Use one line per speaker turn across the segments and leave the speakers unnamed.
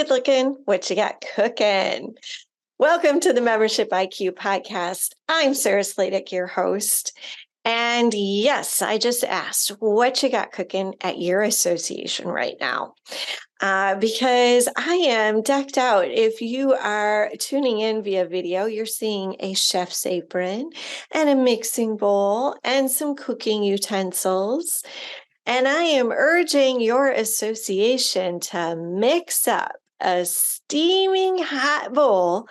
good looking? What you got cooking? Welcome to the Membership IQ podcast. I'm Sarah Sladek, your host. And yes, I just asked what you got cooking at your association right now. Because I am decked out. If you are tuning in via video, you're seeing a chef's apron and a mixing bowl and some cooking utensils. And I am urging your association to mix up a steaming hot bowl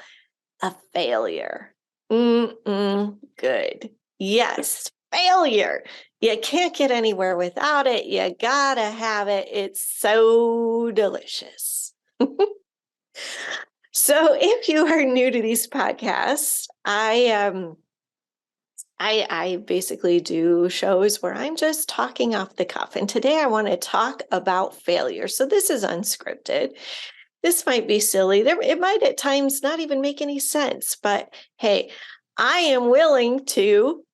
of failure. Good. Yes, failure. You can't get anywhere without it. You gotta have it. It's so delicious. So if you are new to these podcasts, I basically do shows where I'm just talking off the cuff. And today I want to talk about failure. So this is unscripted. This might be silly. It might at times not even make any sense. But hey, I am willing to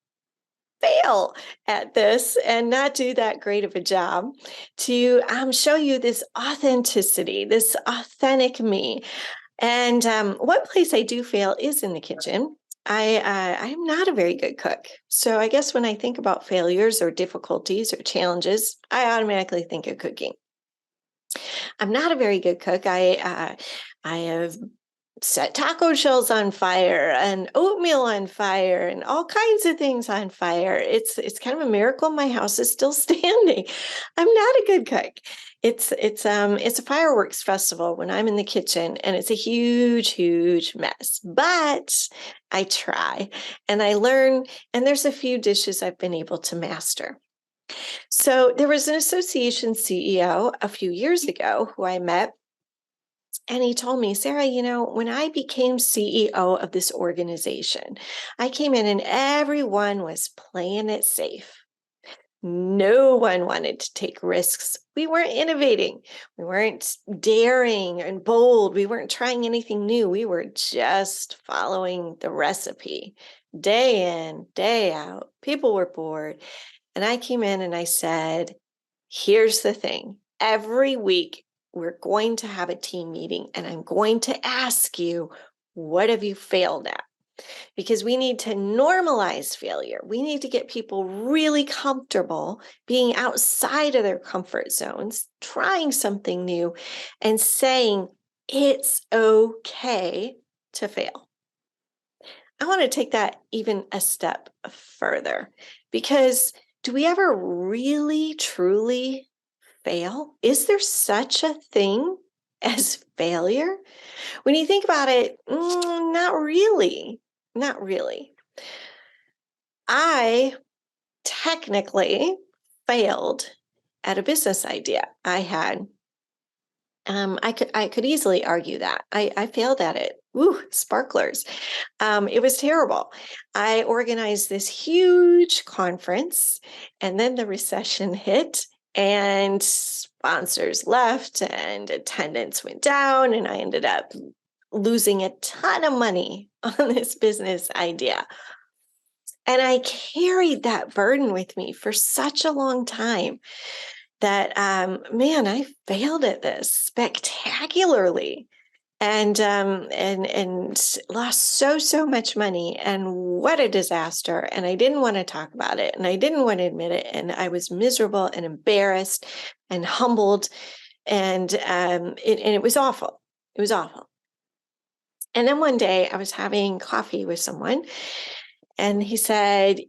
fail at this and not do that great of a job to show you this authenticity, this authentic me. And one place I do fail is in the kitchen. I'm not a very good cook. So I guess when I think about failures or difficulties or challenges, I automatically think of cooking. I'm not a very good cook. I have set taco shells on fire and oatmeal on fire and all kinds of things on fire. It's kind of a miracle my house is still standing. I'm not a good cook. It's a fireworks festival when I'm in the kitchen, and it's a huge mess. But I try and I learn, and there's a few dishes I've been able to master. So there was an association CEO a few years ago who I met. And he told me, Sarah, when I became CEO of this organization, I came in and everyone was playing it safe. No one wanted to take risks. We weren't innovating. We weren't daring and bold. We weren't trying anything new. We were just following the recipe day in, day out. People were bored. And I came in and I said, here's the thing. Every week, we're going to have a team meeting and I'm going to ask you, what have you failed at? Because we need to normalize failure. We need to get people really comfortable being outside of their comfort zones, trying something new, and saying it's okay to fail. I want to take that even a step further, because do we ever really, truly fail? Is there such a thing as failure? When you think about it, not really. Not really. I technically failed at a business idea I had. I could easily argue that. I failed at it. Ooh, sparklers. It was terrible. I organized this huge conference, and then the recession hit, and sponsors left, and attendance went down, and I ended up losing a ton of money on this business idea. And I carried that burden with me for such a long time that, I failed at this spectacularly, and lost so much money, and what a disaster. And I didn't want to talk about it, and I didn't want to admit it, and I was miserable and embarrassed and humbled, and it was awful. It was awful. And then one day I was having coffee with someone, and he said,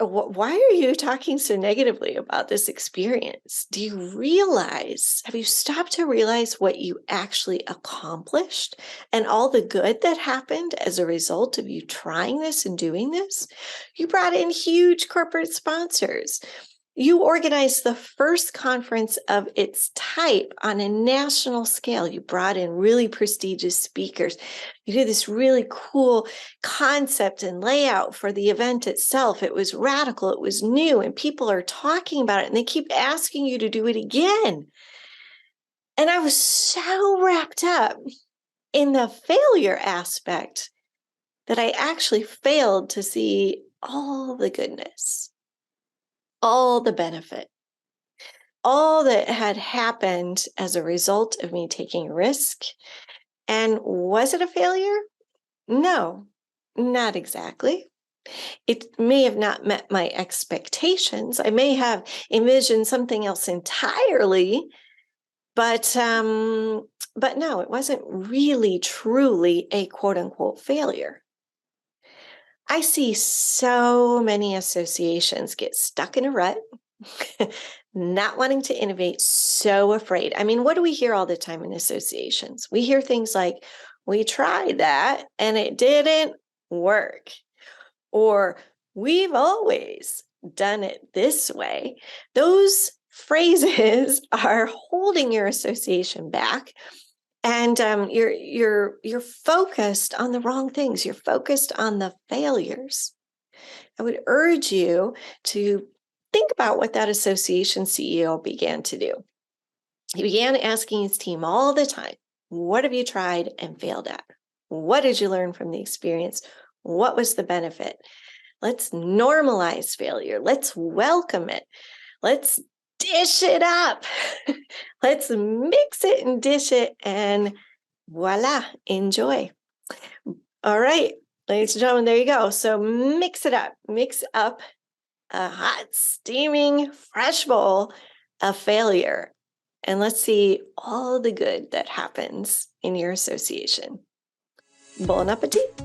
why are you talking so negatively about this experience? Do you realize, have you stopped to realize what you actually accomplished and all the good that happened as a result of you trying this and doing this? You brought in huge corporate sponsors. You organized the first conference of its type on a national scale. You brought in really prestigious speakers. You did this really cool concept and layout for the event itself. It was radical, it was new, and people are talking about it, and they keep asking you to do it again. And I was so wrapped up in the failure aspect that I actually failed to see all the goodness, all the benefit, all that had happened as a result of me taking a risk. And was it a failure? No, not exactly. It may have not met my expectations. I may have envisioned something else entirely, but no, it wasn't really truly a quote unquote failure. I see so many associations get stuck in a rut, not wanting to innovate, so afraid. I mean, what do we hear all the time in associations? We hear things like, we tried that and it didn't work, or we've always done it this way. Those phrases are holding your association back, and you're focused on the wrong things. You're focused on the failures. I would urge you to think about what that association CEO began to do. He began asking his team all the time, what have you tried and failed at? What did you learn from the experience? What was the benefit? Let's normalize failure. Let's welcome it. Let's dish it up. Let's mix it and dish it, and voila, enjoy. All right, ladies and gentlemen, there you go. So mix it up. Mix up a hot, steaming, fresh bowl of failure. And let's see all the good that happens in your association. Bon appetit.